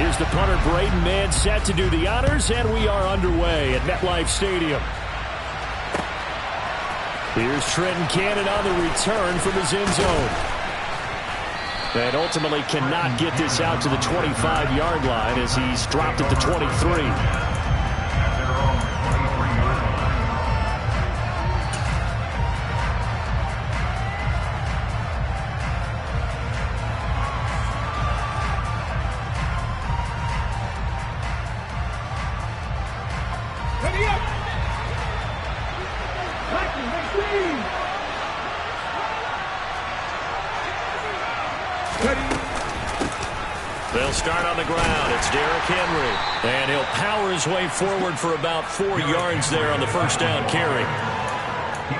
Here's the punter, Braden Mann, set to do the honors, and we are underway at MetLife Stadium. Here's Trenton Cannon on the return from his end zone. And ultimately cannot get this out to the 25-yard line as he's dropped at the 23. They'll start on the ground. It's Derrick Henry. And he'll power his way forward for about 4 yards there on the first down carry.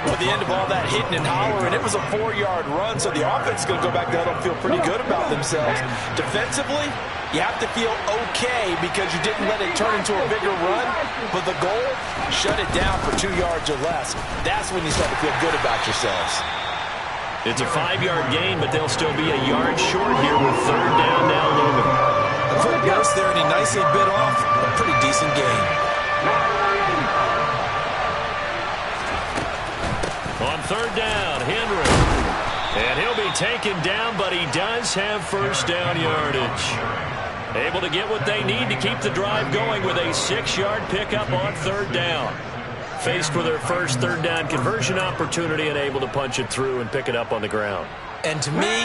At the end of all that hitting and hollering, it was a 4-yard run, so the offense is going to go back there and feel pretty good about themselves. Defensively, you have to feel okay because you didn't let it turn into a bigger run, but the goal, shut it down for 2 yards or less. That's when you start to feel good about yourselves. It's a 5-yard gain, but they'll still be a yard short here with third down now looming. A quick burst there, and he nicely bit off a pretty decent gain. On third down, Henry. And he'll be taken down, but he does have first down yardage. Able to get what they need to keep the drive going with a 6-yard pickup on third down. Faced with their first third down conversion opportunity and able to punch it through and pick it up on the ground. And to me,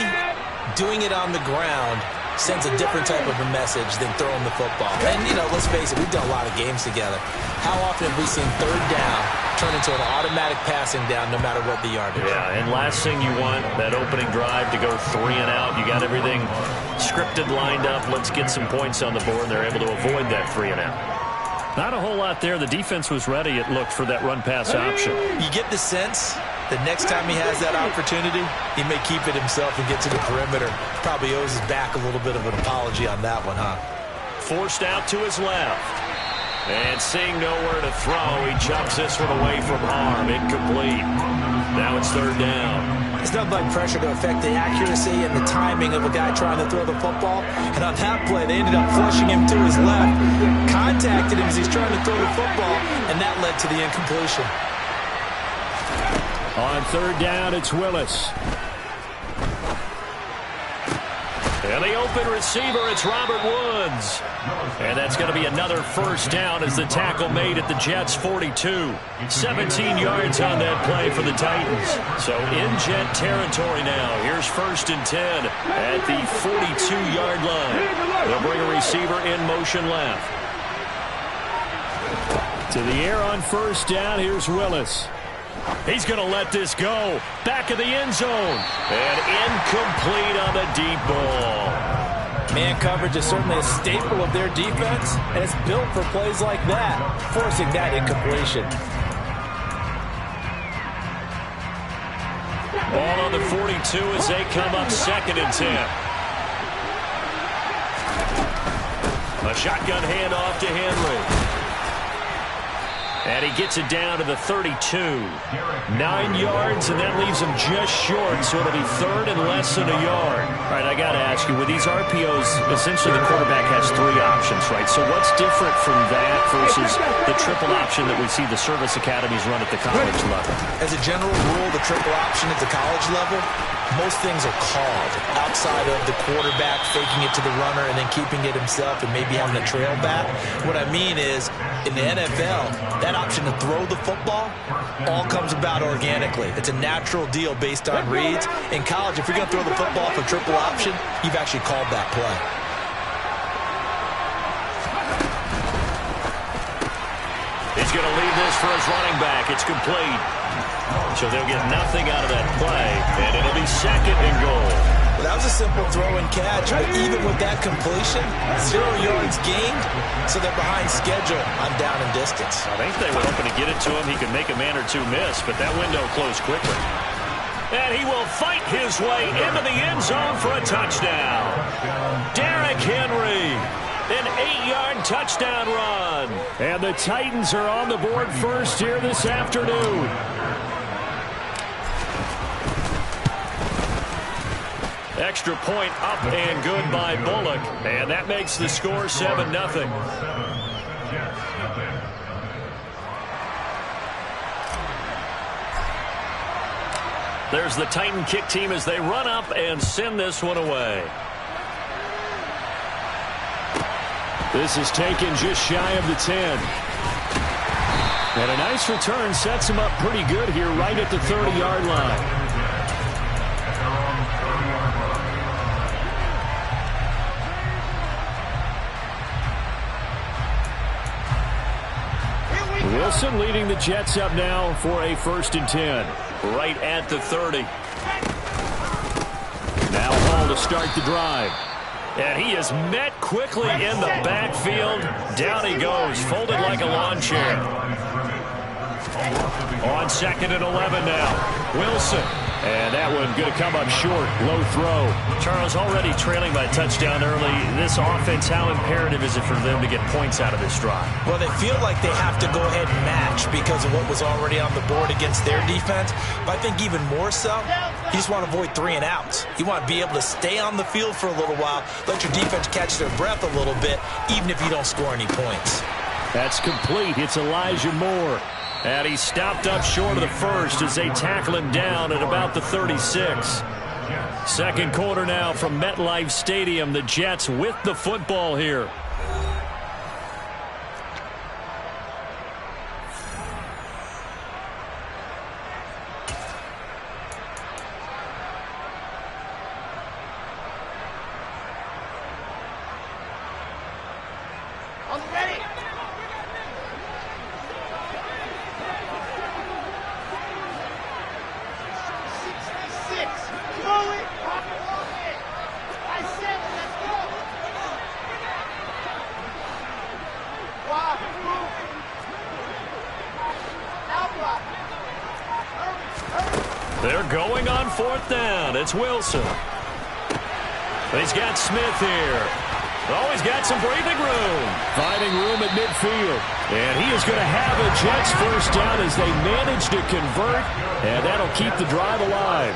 doing it on the ground sends a different type of a message than throwing the football. And, you know, let's face it, we've done a lot of games together. How often have we seen third down turn into an automatic passing down no matter what the yardage? Yeah, and last thing you want, that opening drive to go 3 and out. You got everything scripted, lined up. Let's get some points on the board, and they're able to avoid that 3 and out. Not a whole lot there. The defense was ready, it looked, for that run-pass option. You get the sense that next time he has that opportunity, he may keep it himself and get to the perimeter. Probably owes his back a little bit of an apology on that one, huh? Forced out to his left. And seeing nowhere to throw, he chucks this one away from harm. Incomplete. Now it's third down. It's nothing like pressure to affect the accuracy and the timing of a guy trying to throw the football. And on that play, they ended up flushing him to his left, contacted him as he's trying to throw the football, and that led to the incompletion. On third down, it's Willis. And the open receiver, it's Robert Woods. And that's going to be another first down as the tackle made at the Jets' 42. 17 yards on that play for the Titans. So in Jet territory now. Here's first and 10 at the 42-yard line. They'll bring a receiver in motion left. To the air on first down, here's Willis. He's going to let this go. Back of the end zone. And incomplete on the deep ball. Man coverage is certainly a staple of their defense, and it's built for plays like that, forcing that incompletion. Ball on the 42 as they come up second and 10. A shotgun handoff to Henry. And he gets it down to the 32. 9 yards, and that leaves him just short, so it'll be third and less than a yard. All right, I got to ask you, with these RPOs, essentially the quarterback has 3 options, right? So what's different from that versus the triple option that we see the service academies run at the college level? As a general rule, the triple option at the college level, most things are called outside of the quarterback faking it to the runner and then keeping it himself and maybe having a trail back. What I mean is, in the NFL, that option to throw the football all comes about organically. It's a natural deal based on reads. In college, if you're going to throw the football for triple option, you've actually called that play. He's going to leave this for his running back. It's complete. So they'll get nothing out of that play, and it'll be second and goal. Well, that was a simple throw and catch, but even with that completion, 0 yards gained, so they're behind schedule on down and distance. I think they were hoping to get it to him. He could make a man or two miss, but that window closed quickly. And he will fight his way into the end zone for a touchdown. Derrick Henry, an 8-yard touchdown run. And the Titans are on the board first here this afternoon. Extra point up and good by Bullock. And that makes the score 7-0. There's the Titan kick team as they run up and send this one away. This is taken just shy of the 10. And a nice return sets him up pretty good here right at the 30-yard line. Wilson leading the Jets up now for a 1st and 10. Right at the 30. Now Hall to start the drive. And he is met quickly in the backfield. Down he goes, folded like a lawn chair. On 2nd and 11 now. Wilson. And that one going to come up short. Low throw. Charles, already trailing by a touchdown early. This offense, how imperative is it for them to get points out of this drive? Well, they feel like they have to go ahead and match because of what was already on the board against their defense. But I think even more so, you just want to avoid 3 and outs. You want to be able to stay on the field for a little while, let your defense catch their breath a little bit, even if you don't score any points. That's complete. It's Elijah Moore. And he stopped up short of the first as they tackle him down at about the 36. Second quarter now from MetLife Stadium. The Jets with the football here. They're going on 4th down. It's Wilson. He's got Smith here. Oh, he's got some breathing room. Finding room at midfield. And he is going to have a Jets 1st down as they manage to convert. And that'll keep the drive alive.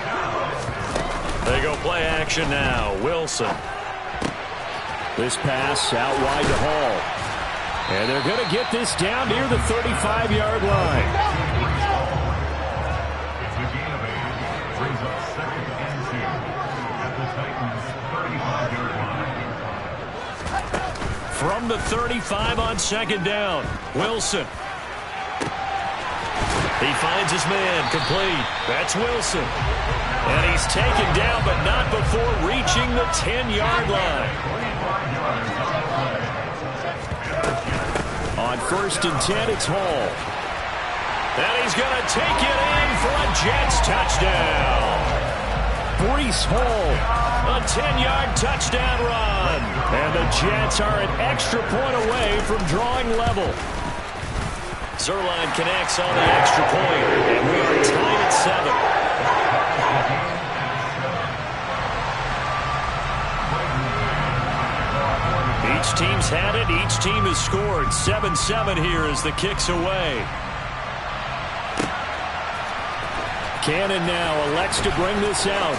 They go play action now. Wilson. This pass out wide to Hall. And they're going to get this down near the 35-yard line. From the 35 on 2nd down. Wilson. He finds his man. Complete. That's Wilson. And he's taken down, but not before reaching the 10-yard line. On 1st and 10, it's Hall. And he's going to take it in for a Jets touchdown. Breece Hall. A 10-yard touchdown run. And the Jets are an extra point away from drawing level. Zerline connects on the extra point. And we are tied at 7. Each team's had it. Each team has scored. 7-7 here as the kick's away. Cannon now elects to bring this out.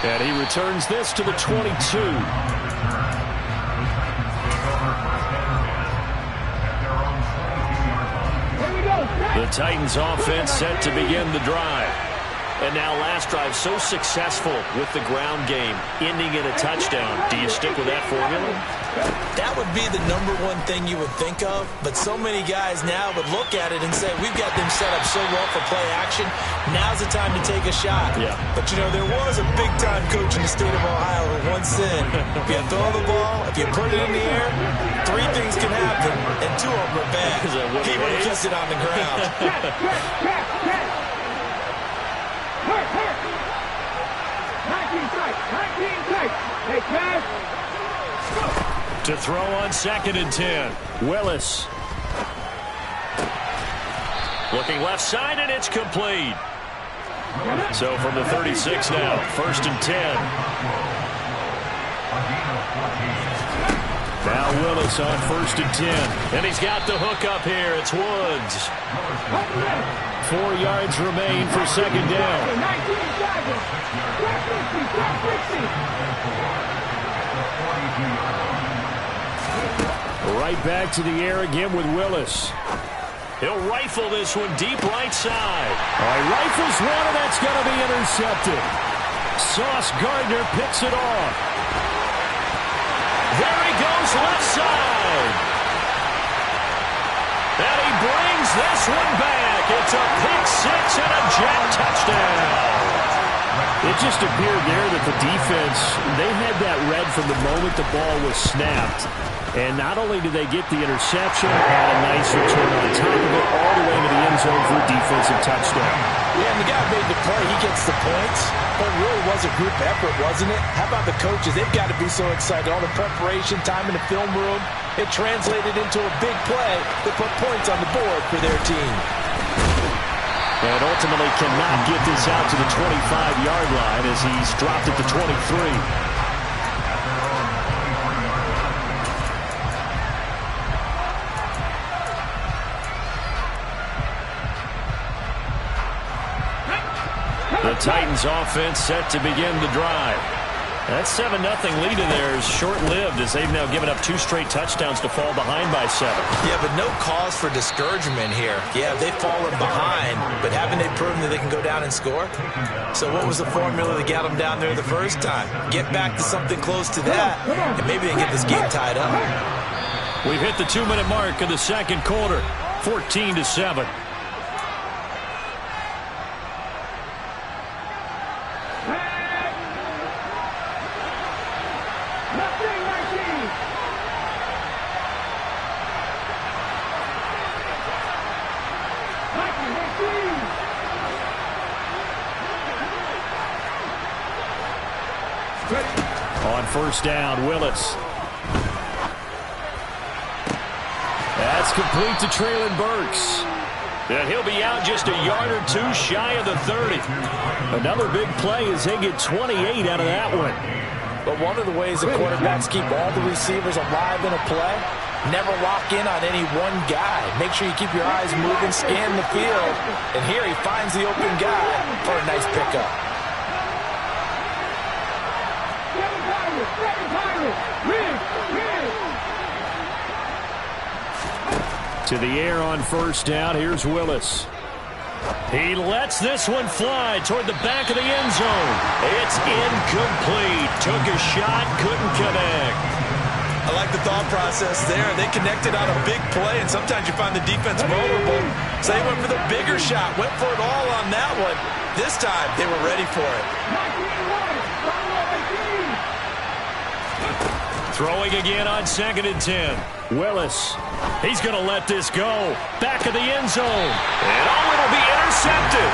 And he returns this to the 22. The Titans offense set to begin the drive. And now last drive so successful with the ground game, ending in a touchdown. Do you stick with that formula? That would be the #1 thing you would think of, but so many guys now would look at it and say, we've got them set up so well for play action, now's the time to take a shot. Yeah. But, you know, there was a big-time coach in the state of Ohio who once said, if you throw the ball, if you put it in the air, 3 things can happen, and 2 of them are bad. He would have kept it on the ground. To throw on 2nd and 10. Willis. Looking left side, and it's complete. So from the 36 now, 1st and 10. Now Willis on 1st and 10. And he's got the hook up here. It's Woods. 4 yards remain for 2nd down. Right back to the air again with Willis. He'll rifle this one deep right side. He rifles one, and that's going to be intercepted. Sauce Gardner picks it off. There he goes left side. And he brings this one back. It's a pick six and a Jet touchdown. It just appeared there that the defense, they had that read from the moment the ball was snapped. And not only did they get the interception, had a nice return on top of it, all the way to the end zone for a defensive touchdown. Yeah, and the guy made the play. He gets the points. But it really was a group effort, wasn't it? How about the coaches? They've got to be so excited. All the preparation, time in the film room, it translated into a big play that put points on the board for their team. And ultimately cannot get this out to the 25-yard line as he's dropped at the 23. The Titans offense set to begin the drive. That 7-0 lead in there is short-lived as they've now given up 2 straight touchdowns to fall behind by 7. Yeah, but no cause for discouragement here. Yeah, they've fallen behind, but haven't they proven that they can go down and score? So what was the formula that got them down there the first time? Get back to something close to that, and maybe they can get this game tied up. We've hit the 2-minute mark of the second quarter, 14-7. On first down, Willis. That's complete to Traylon Burks. And he'll be out just a yard or two shy of the 30. Another big play as they get 28 out of that one. But one of the ways that quarterbacks keep all the receivers alive in a play, never lock in on any one guy. Make sure you keep your eyes moving, scan the field. And here he finds the open guy for a nice pickup. To the air on first down, here's Willis. He lets this one fly toward the back of the end zone. It's incomplete. Took a shot, couldn't connect. I like the thought process there. They connected on a big play, and sometimes you find the defense vulnerable. So they went for the bigger shot, went for it all on that one. This time, they were ready for it. Throwing again on 2nd and 10. Willis. He's going to let this go. Back of the end zone. And it'll be intercepted.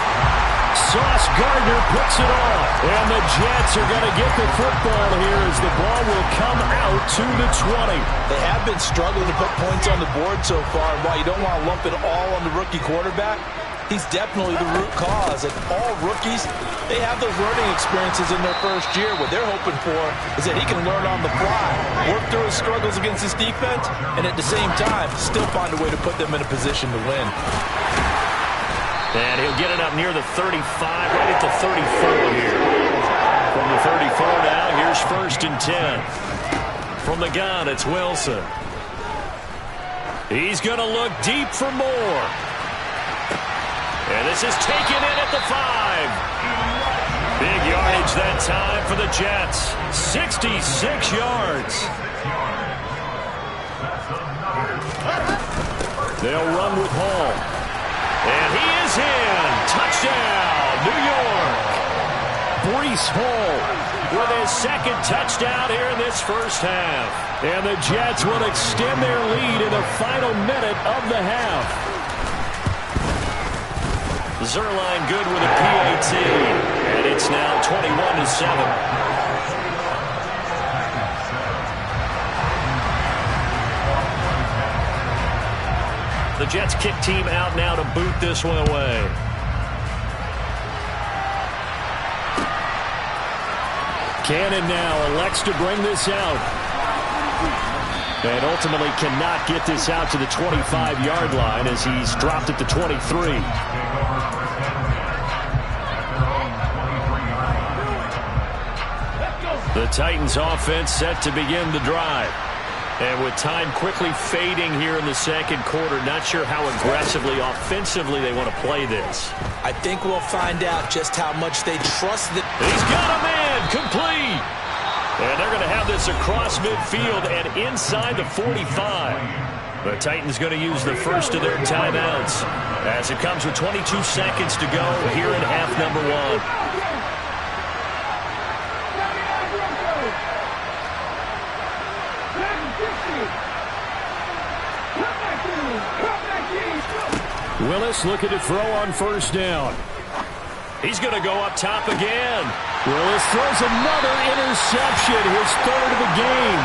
Sauce Gardner puts it off. And the Jets are going to get the football here as the ball will come out to the 20. They have been struggling to put points on the board so far. And while you don't want to lump it all on the rookie quarterback, he's definitely the root cause. And all rookies, they have those learning experiences in their first year. What they're hoping for is that he can learn on the fly, work through his struggles against his defense, and at the same time, still find a way to put them in a position to win. And he'll get it up near the 35, right at the 34 here. From the 34 now, here's 1st and 10. From the gun, it's Wilson. He's going to look deep for more. And this is taken in at the 5. Big yardage that time for the Jets. 66 yards. They'll run with Hall. And he is in. Touchdown, New York. Breece Hall with his 2nd touchdown here in this first half. And the Jets will extend their lead in the final minute of the half. Zerline good with a PAT. And it's now 21-7. The Jets kick team out now to boot this one away. Cannon now elects to bring this out. And ultimately cannot get this out to the 25-yard line as he's dropped at the 23. The Titans offense set to begin the drive. And with time quickly fading here in the second quarter, not sure how aggressively, offensively they want to play this. I think we'll find out just how much they trust the... He's got a man, complete. And they're going to have this across midfield and inside the 45. The Titans going to use the first of their timeouts as it comes with 22 seconds to go here in half number one. Willis looking to throw on first down. He's going to go up top again. Willis throws another interception, his third of the game.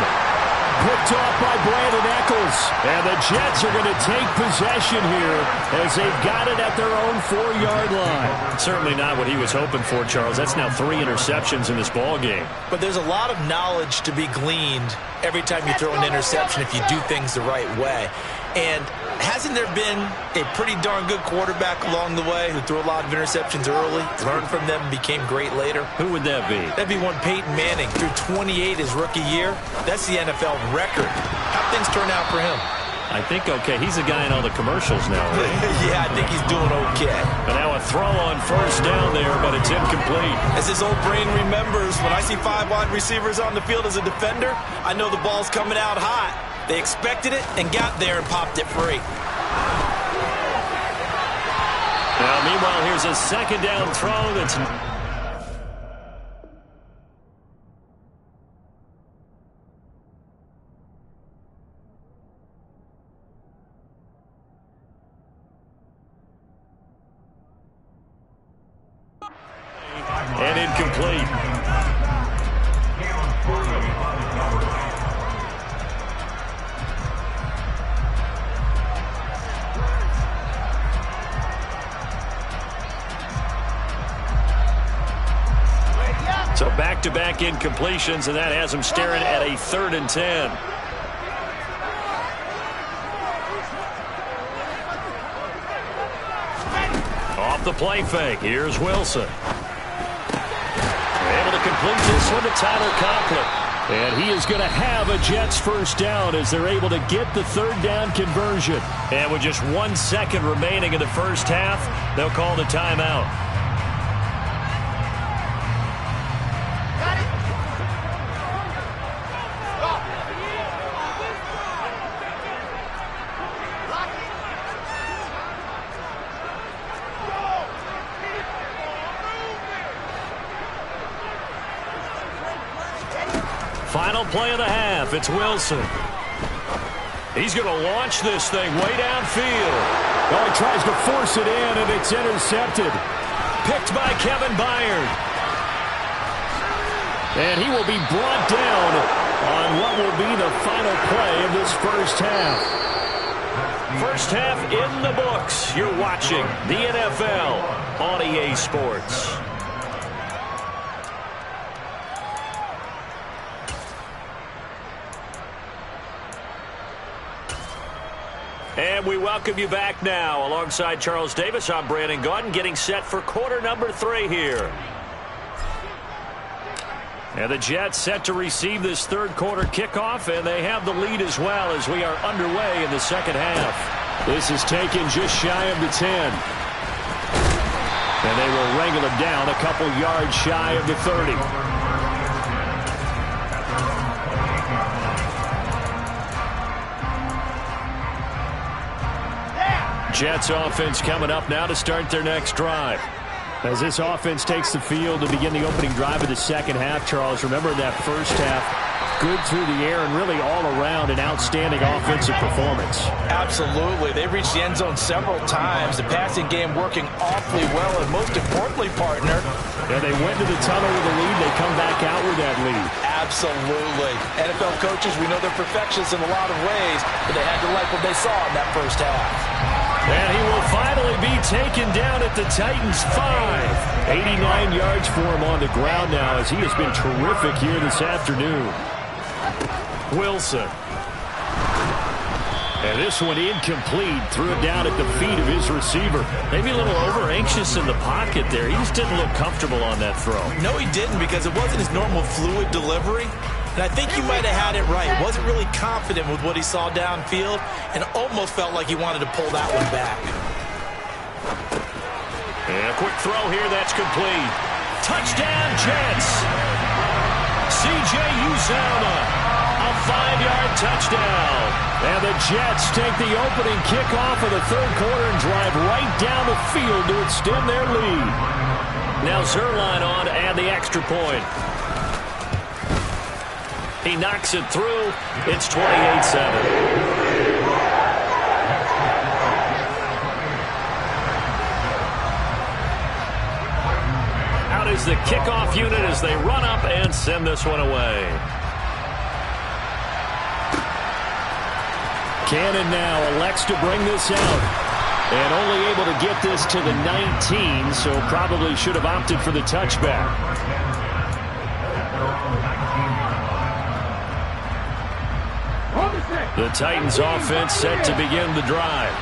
Picked off by Brandon Eccles. And the Jets are going to take possession here as they've got it at their own 4-yard line. Certainly not what he was hoping for, Charles. That's now 3 interceptions in this ball game. But there's a lot of knowledge to be gleaned every time you throw an interception if you do things the right way. And hasn't there been a pretty darn good quarterback along the way who threw a lot of interceptions early, learned from them, and became great later? Who would that be? That'd be one Peyton Manning. Threw 28 his rookie year. That's the NFL record. How'd things turn out for him? I think okay. He's the guy in all the commercials now, right? Yeah, I think he's doing okay. But now a throw on first down there, but it's incomplete. As his old brain remembers, when I see 5 wide receivers on the field as a defender, I know the ball's coming out hot. They expected it and got there and popped it free. Now, meanwhile, here's a second down throw that's... and incomplete. So back-to-back incompletions, and that has him staring at a 3rd and 10. Off the play fake. Here's Wilson. Able to complete this one to Tyler Conklin. And he is going to have a Jets first down as they're able to get the 3rd down conversion. And with just 1 second remaining in the first half, they'll call the timeout. Final play of the half. It's Wilson. He's going to launch this thing way downfield. Oh, he tries to force it in, and it's intercepted. Picked by Kevin Byard. And he will be brought down on what will be the final play of this first half. First half in the books. You're watching the NFL on EA Sports. And we welcome you back now. Alongside Charles Davis, I'm Brandon Gaudin, getting set for quarter number 3 here. And the Jets set to receive this 3rd quarter kickoff, and they have the lead as well as we are underway in the second half. This is taken just shy of the 10. And they will wrangle him down a couple yards shy of the 30. Jets offense coming up now to start their next drive. As this offense takes the field to begin the opening drive of the second half, Charles, remember that first half, good through the air and really all around an outstanding offensive performance. Absolutely. They reached the end zone several times. The passing game working awfully well, and most importantly, partner. Yeah, they went to the tunnel with a lead. They come back out with that lead. Absolutely. NFL coaches, we know they're perfectionists in a lot of ways, but they had to like what they saw in that first half. And he will finally be taken down at the Titans' 5. 89 yards for him on the ground now as he has been terrific here this afternoon. Wilson. And this one incomplete. Threw it down at the feet of his receiver. Maybe a little over-anxious in the pocket there. He just didn't look comfortable on that throw. No, he didn't, because it wasn't his normal fluid delivery. And I think you might have had it right. Wasn't really confident with what he saw downfield and almost felt like he wanted to pull that one back. And a quick throw here. That's complete. Touchdown, Jets. C.J. Uzomah. A 5-yard touchdown. And the Jets take the opening kickoff of the third quarter and drive right down the field to extend their lead. Now Zerline on to add the extra point. He knocks it through. It's 28-7. Is the kickoff unit as they run up and send this one away. Cannon now elects to bring this out. And only able to get this to the 19, so probably should have opted for the touchback. The Titans offense set to begin the drive.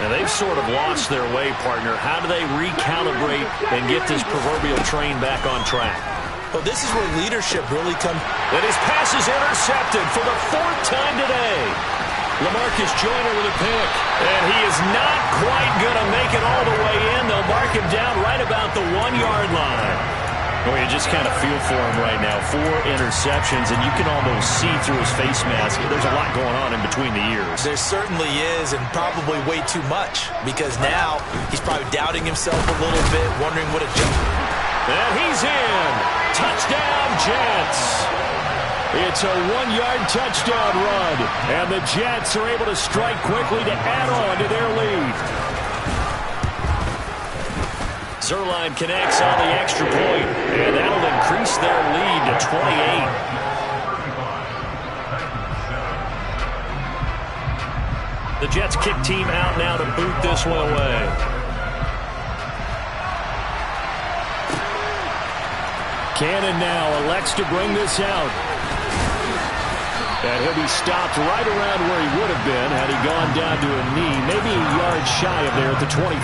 And they've sort of lost their way, partner. How do they recalibrate and get this proverbial train back on track? Well, this is where leadership really comes. And his pass is intercepted for the 4th time today. LaMarcus Joyner with a pick. And he is not quite going to make it all the way in. They'll mark him down right about the 1-yard line. Well, you just kind of feel for him right now. 4 interceptions, and you can almost see through his face mask. There's a lot going on in between the ears. There certainly is, and probably way too much, because now he's probably doubting himself a little bit, wondering what a jump. And he's in. Touchdown, Jets. It's a 1-yard touchdown run, and the Jets are able to strike quickly to add on to their lead. Zerline connects on the extra point, and that'll increase their lead to 28. The Jets kick team out now to boot this one away. Cannon now elects to bring this out. And he'll be stopped right around where he would have been had he gone down to a knee, maybe a yard shy of there at the 24.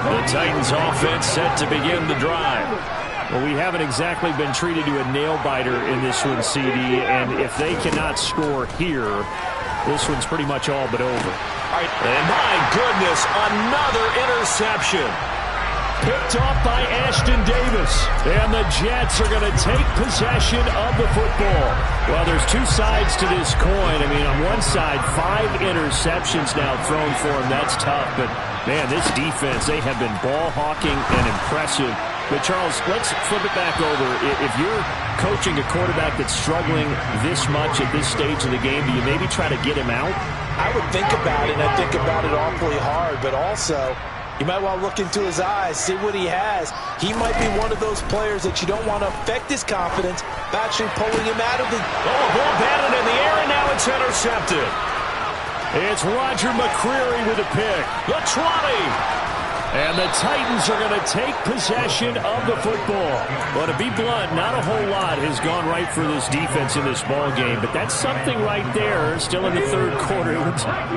The Titans offense set to begin the drive. Well, we haven't exactly been treated to a nail-biter in this one, CD, and if they cannot score here, this one's pretty much all but over. And my goodness, another interception. Picked off by Ashton Davis. And the Jets are going to take possession of the football. Well, there's 2 sides to this coin. I mean, on one side, 5 interceptions now thrown for him. That's tough. But, man, this defense, they have been ball hawking and impressive. But, Charles, let's flip it back over. If you're coaching a quarterback that's struggling this much at this stage of the game, do you maybe try to get him out? I would think about it, and I think about it awfully hard. But also, you might want to look into his eyes, see what he has. He might be one of those players that you don't want to affect his confidence by actually pulling him out of the... Oh, ball batted in the air, and now it's intercepted. It's Roger McCreary with a pick. The 20. And the Titans are going to take possession of the football. Well, to be blunt, not a whole lot has gone right for this defense in this ball game, but that's something right there. Still in the third quarter,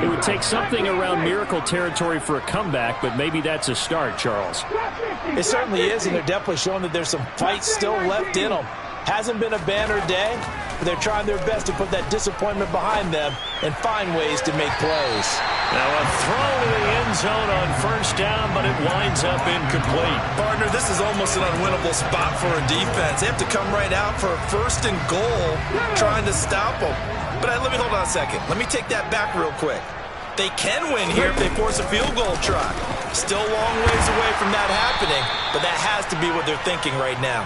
it would take something around miracle territory for a comeback, but maybe that's a start, Charles. It certainly is, and they're definitely showing that there's some fight still left in them. Hasn't been a banner day, but they're trying their best to put that disappointment behind them and find ways to make plays. Now a throw to the end zone on first down, but it winds up incomplete. Partner, this is almost an unwinnable spot for a defense. They have to come right out for a 1st and goal, trying to stop them. But let me hold on a second. Let me take that back real quick. They can win here if they force a field goal try. Still a long ways away from that happening, but that has to be what they're thinking right now.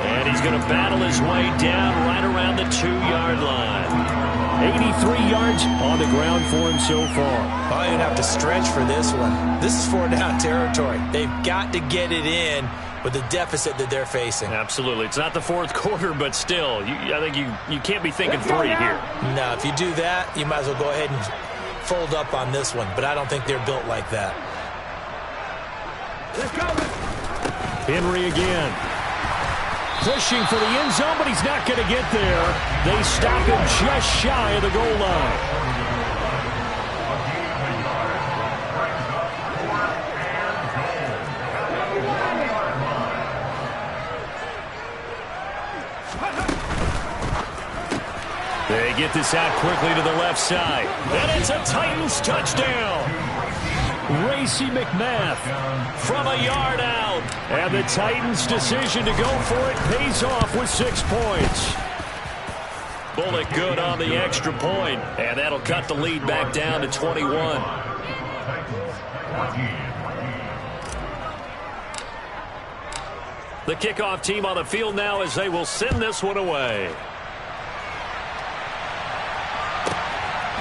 And he's going to battle his way down right around the 2-yard line. 83 yards on the ground for him so far. Oh, you're going to have to stretch for this one. This is 4-down territory. They've got to get it in with the deficit that they're facing. Absolutely. It's not the 4th quarter, but still, I think you can't be thinking 3 here. No, if you do that, you might as well go ahead and fold up on this one, but I don't think they're built like that. Henry again. Pushing for the end zone, but he's not going to get there. They stop him just shy of the goal line. They get this out quickly to the left side. And it's a Titans touchdown. Racy McMath from a yard out. And the Titans' decision to go for it pays off with 6 points. Bullock good on the extra point. And that'll cut the lead back down to 21. The kickoff team on the field now as they will send this one away.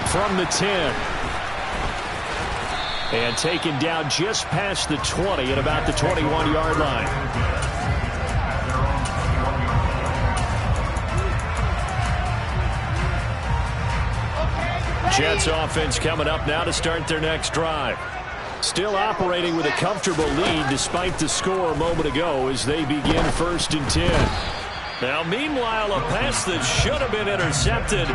From the 10. And taken down just past the 20 at about the 21-yard line. Jets offense coming up now to start their next drive. Still operating with a comfortable lead despite the score a moment ago as they begin 1st and 10. Now, meanwhile, a pass that should have been intercepted,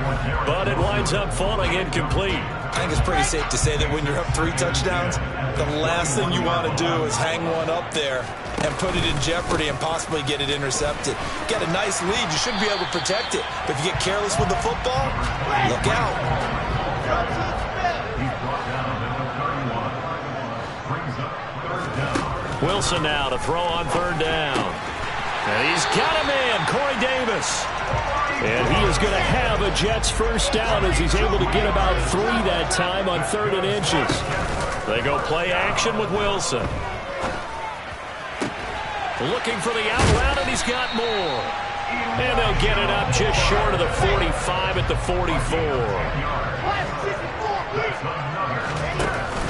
but it winds up falling incomplete. I think it's pretty safe to say that when you're up 3 touchdowns, the last thing you want to do is hang one up there and put it in jeopardy and possibly get it intercepted. Get a nice lead, you should be able to protect it. But if you get careless with the football, look out. Wilson now to throw on 3rd down. And he's got a man, Corey Davis. And he is going to have a Jets first down as he's able to get about 3 that time on 3rd and inches. They go play action with Wilson. Looking for the out route, and he's got more. And they'll get it up just short of the 45 at the 44.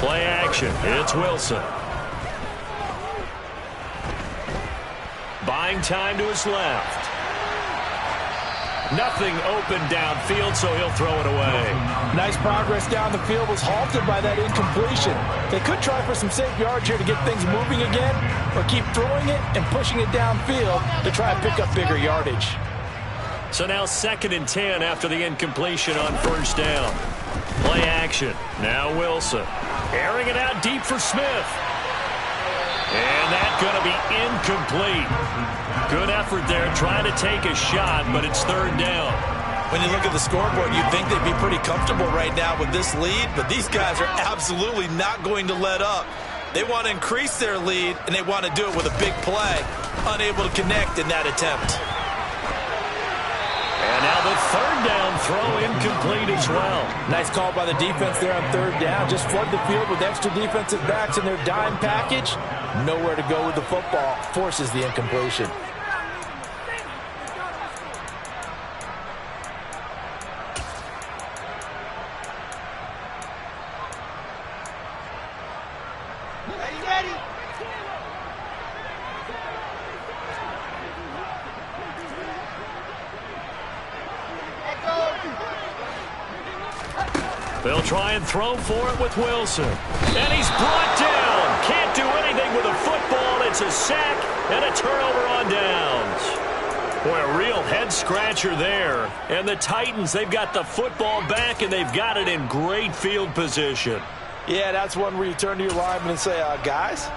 Play action. It's Wilson. Buying time to his left. Nothing open downfield, so he'll throw it away. Nice progress down the field, was halted by that incompletion. They could try for some safe yards here to get things moving again, or keep throwing it and pushing it downfield to try and pick up bigger yardage. So now 2nd and 10 after the incompletion on 1st down. Play action. Now Wilson. Airing it out deep for Smith. And that's going to be incomplete. Good effort there trying to take a shot, but it's 3rd down. When you look at the scoreboard, you'd think they'd be pretty comfortable right now with this lead, but these guys are absolutely not going to let up. They want to increase their lead, and they want to do it with a big play. Unable to connect in that attempt. And now the 3rd down throw incomplete as well. Nice call by the defense there on 3rd down. Just flood the field with extra defensive backs in their dime package. Nowhere to go with the football. Forces the incompletion. They'll try and throw for it with Wilson. And he's brought down. Can't do anything with a football. It's a sack and a turnover on downs. Boy, a real head-scratcher there. And the Titans, they've got the football back, and they've got it in great field position. Yeah, that's one where you turn to your lineman and say, guys,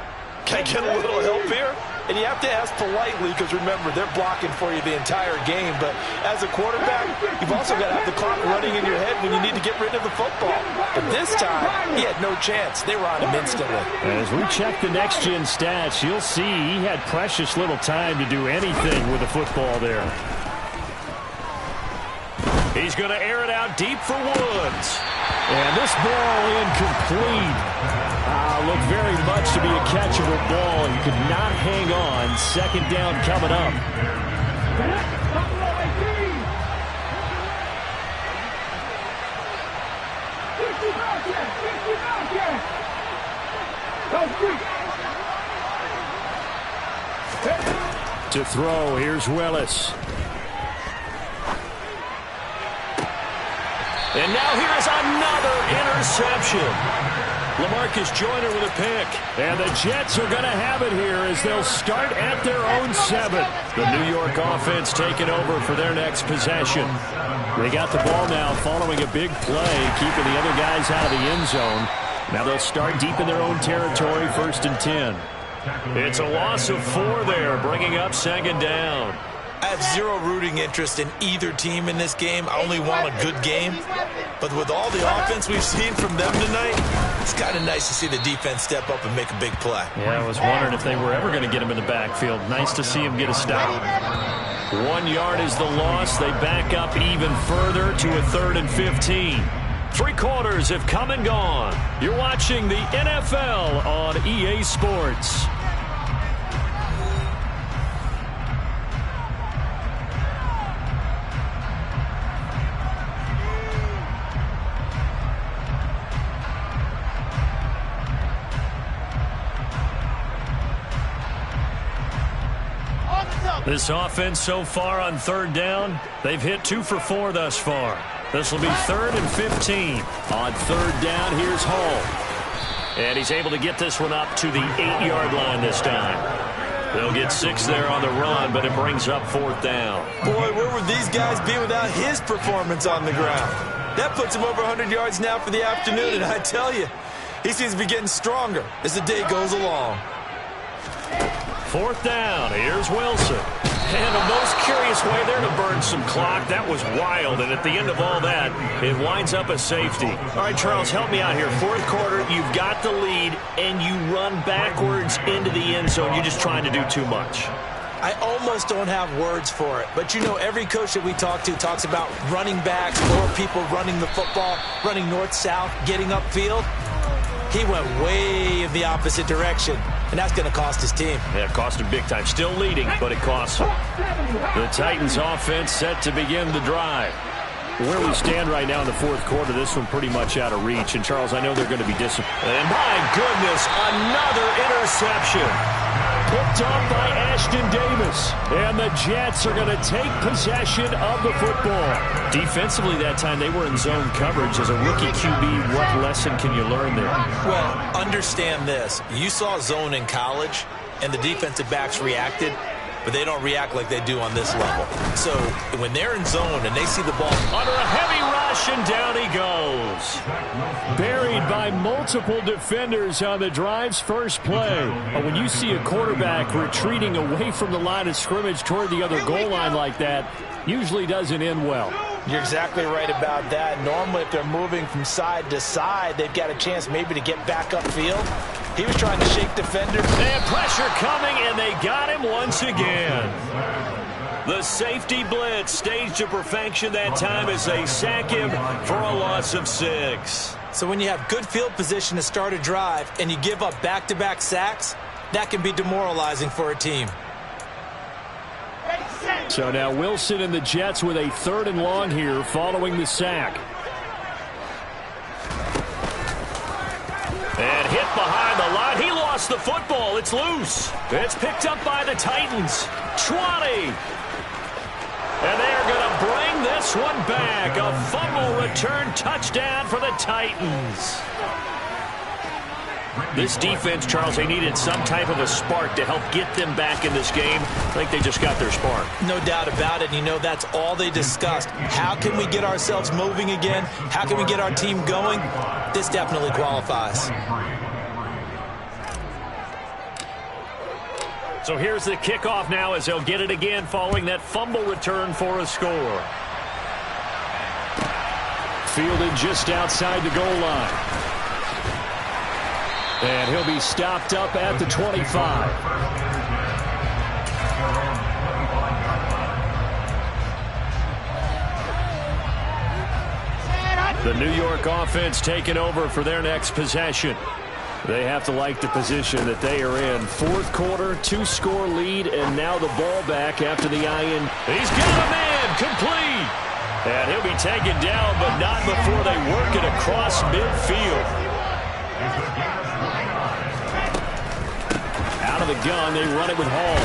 can I get a little help here? And you have to ask politely because, remember, they're blocking for you the entire game. But as a quarterback, you've also got to have the clock running in your head when you need to get rid of the football. But this time, he had no chance. They were on him instantly. As we check the next-gen stats, you'll see he had precious little time to do anything with the football there. He's going to air it out deep for Woods. And this ball incomplete. Looked very much to be a catchable ball. He could not hang on. 2nd down coming up. To throw, here's Willis. And now here's another interception. LaMarcus Joyner with a pick. And the Jets are going to have it here as they'll start at their own 7. The New York offense taking over for their next possession. They got the ball now following a big play, keeping the other guys out of the end zone. Now they'll start deep in their own territory, 1st and 10. It's a loss of 4 there, bringing up 2nd down. I have zero rooting interest in either team in this game. I only want a good game. But with all the offense we've seen from them tonight, it's kind of nice to see the defense step up and make a big play. Yeah, I was wondering if they were ever going to get him in the backfield. Nice to see him get a stop. 1 yard is the loss. They back up even further to a 3rd and 15. 3 quarters have come and gone. You're watching the NFL on EA Sports. This offense so far on 3rd down, they've hit 2 for 4 thus far. This will be 3rd and 15. On 3rd down, here's Hall. And he's able to get this one up to the 8-yard line this time. They'll get 6 there on the run, but it brings up 4th down. Boy, where would these guys be without his performance on the ground? That puts him over 100 yards now for the afternoon, and I tell you, he seems to be getting stronger as the day goes along. 4th down, here's Wilson. And a most curious way there to burn some clock. That was wild, and at the end of all that, it winds up a safety. All right, Charles, help me out here. 4th quarter, you've got the lead, and you run backwards into the end zone. You're just trying to do too much. I almost don't have words for it, but you know every coach that we talk to talks about running backs or people running the football, running north-south, getting upfield. He went way in the opposite direction, and that's going to cost his team. Yeah, it cost him big time. Still leading, but it costs him. The Titans offense set to begin the drive. Where we stand right now in the 4th quarter, this one pretty much out of reach. And, Charles, I know they're going to be disappointed. And, my goodness, another interception. Picked up by Ashton Davis. And the Jets are going to take possession of the football. Defensively that time, they were in zone coverage. As a rookie QB, what lesson can you learn there? Well, understand this. You saw zone in college, and the defensive backs reacted, but they don't react like they do on this level. So when they're in zone and they see the ball under a heavy rush, and down he goes. Buried by multiple defenders on the drive's first play. When you see a quarterback retreating away from the line of scrimmage toward the other goal line like that, usually doesn't end well. You're exactly right about that. Normally, if they're moving from side to side, they've got a chance maybe to get back upfield. He was trying to shake defenders. And pressure coming, and they got him once again. The safety blitz staged to perfection that time as they sack him for a loss of 6. So when you have good field position to start a drive and you give up back-to-back sacks, that can be demoralizing for a team. So now Wilson and the Jets with a 3rd and long here following the sack. And hit behind the line. He lost the football. It's loose. It's picked up by the Titans. 20. And they're going to bring this one back. A fumble return touchdown for the Titans. This defense, Charles, they needed some type of a spark to help get them back in this game. I think they just got their spark. No doubt about it. You know, that's all they discussed. How can we get ourselves moving again? How can we get our team going? This definitely qualifies. So here's the kickoff now as they'll get it again following that fumble return for a score. Fielded just outside the goal line. And he'll be stopped up at the 25. The New York offense taking over for their next possession. They have to like the position that they are in. 4th quarter, 2-score lead, and now the ball back after the IN. He's got a man, complete. And he'll be taken down, but not before they work it across midfield. Out of the gun, they run it with Hall.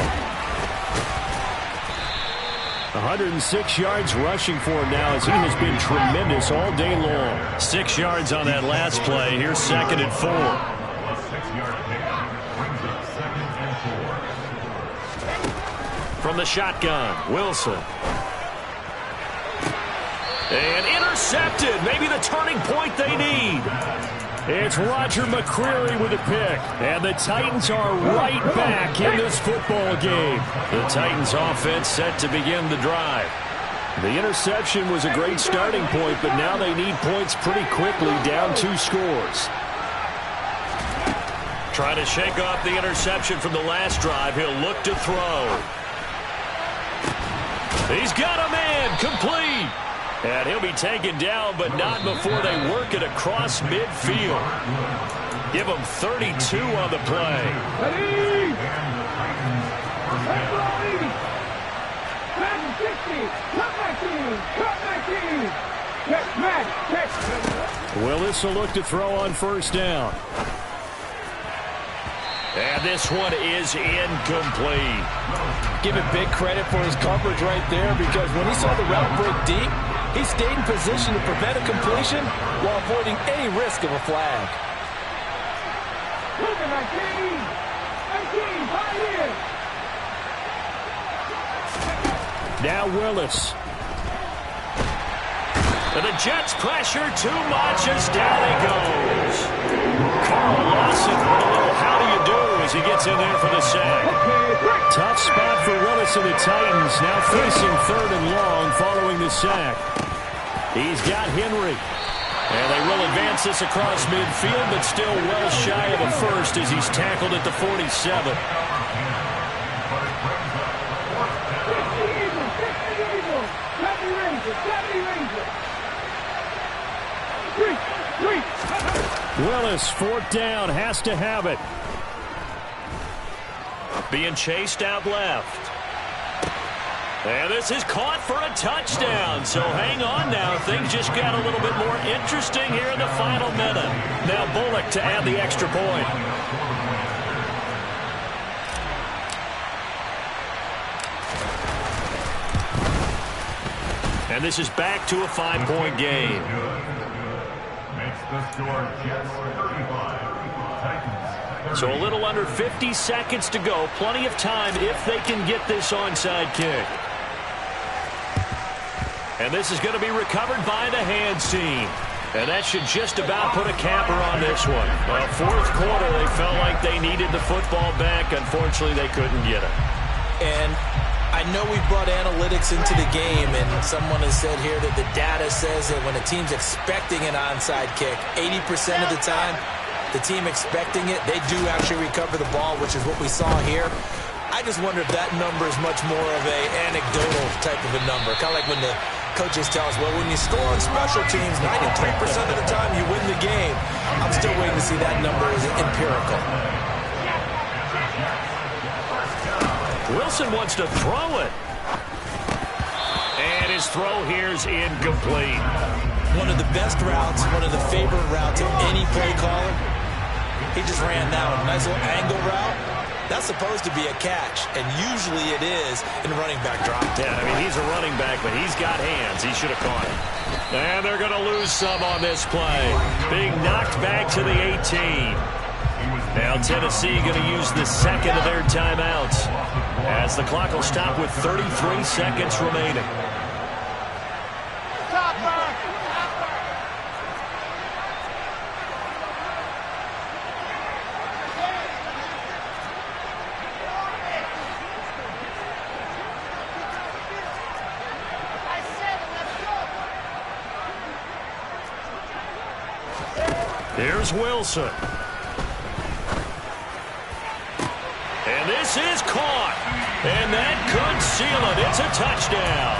106 yards rushing for him now as he has been tremendous all day long. 6 yards on that last play. Here's 2nd and 4. From the shotgun, Wilson. And intercepted. Maybe the turning point they need. It's Roger McCreary with a pick. And the Titans are right back in this football game. The Titans offense set to begin the drive. The interception was a great starting point, but now they need points pretty quickly, down 2 scores. Trying to shake off the interception from the last drive. He'll look to throw. He's got a man, complete. And he'll be taken down, but not before they work it across midfield. Give him 32 on the play. Willis will look to throw on 1st down. And this one is incomplete. Give him big credit for his coverage right there, because when he saw the route break deep, he stayed in position to prevent a completion while avoiding any risk of a flag. Now Willis. And the Jets pressure too much as down he goes. Carl Lawson with a little how do you do as he gets in there for the sack. Tough spot for Willis and the Titans, now facing 3rd and long following the sack. He's got Henry. And they will advance this across midfield, but still well shy of a first as he's tackled at the 47. Willis, 4th down, has to have it. Being chased out left. And this is caught for a touchdown. So hang on now. Things just got a little bit more interesting here in the final minute. Now Bullock to add the extra point. And this is back to a 5-point game. So a little under 50 seconds to go. Plenty of time if they can get this onside kick. And this is going to be recovered by the hands team. And that should just about put a capper on this one. 4th quarter, they felt like they needed the football back. Unfortunately, they couldn't get it. And I know we brought analytics into the game, and someone has said here that the data says that when a team's expecting an onside kick, 80% of the time, the team expecting it, they do actually recover the ball, which is what we saw here. I just wonder if that number is much more of a anecdotal type of a number. Kind of like when the coaches tell us, well, when you score on special teams, 93% of the time you win the game. I'm still waiting to see that number as empirical. Wilson wants to throw it. And his throw here is incomplete. One of the best routes, one of the favorite routes of any play caller. He just ran that one. Nice little angle route. That's supposed to be a catch, and usually it is in a running back drop. Yeah, I mean, he's a running back, but he's got hands. He should have caught it. And they're going to lose some on this play. Being knocked back to the 18. Now Tennessee going to use the 2nd of their timeouts as the clock will stop with 33 seconds remaining. Here's Wilson. And this is caught. And that could seal it. It's a touchdown.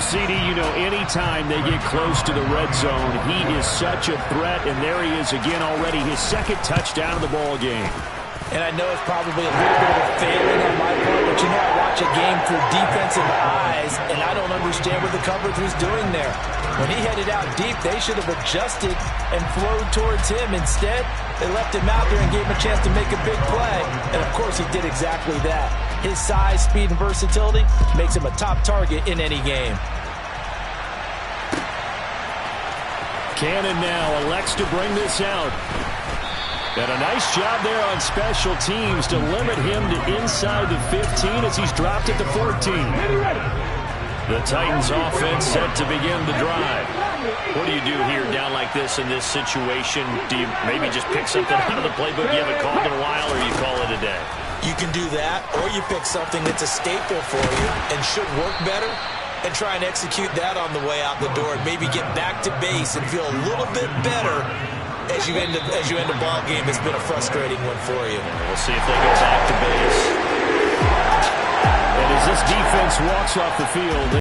CD, you know, anytime they get close to the red zone, he is such a threat. And there he is again already, his 2nd touchdown of the ball game. And I know it's probably a little bit of a failing on my part, but you know I watch a game through defensive eyes, and I don't understand what the coverage was doing there. When he headed out deep, they should have adjusted and flowed towards him. Instead, they left him out there and gave him a chance to make a big play. And, of course, he did exactly that. His size, speed, and versatility makes him a top target in any game. Cannon now elects to bring this out. And a nice job there on special teams to limit him to inside the 15 as he's dropped it to 14. The Titans offense set to begin the drive. What do you do here down like this in this situation? Do you maybe just pick something out of the playbook you haven't called in a while, or you call it a day? You can do that, or you pick something that's a staple for you and should work better and try and execute that on the way out the door and maybe get back to base and feel a little bit better as you end a ball game that's been a frustrating one for you. We'll see if they go back to base. And as this defense walks off the field,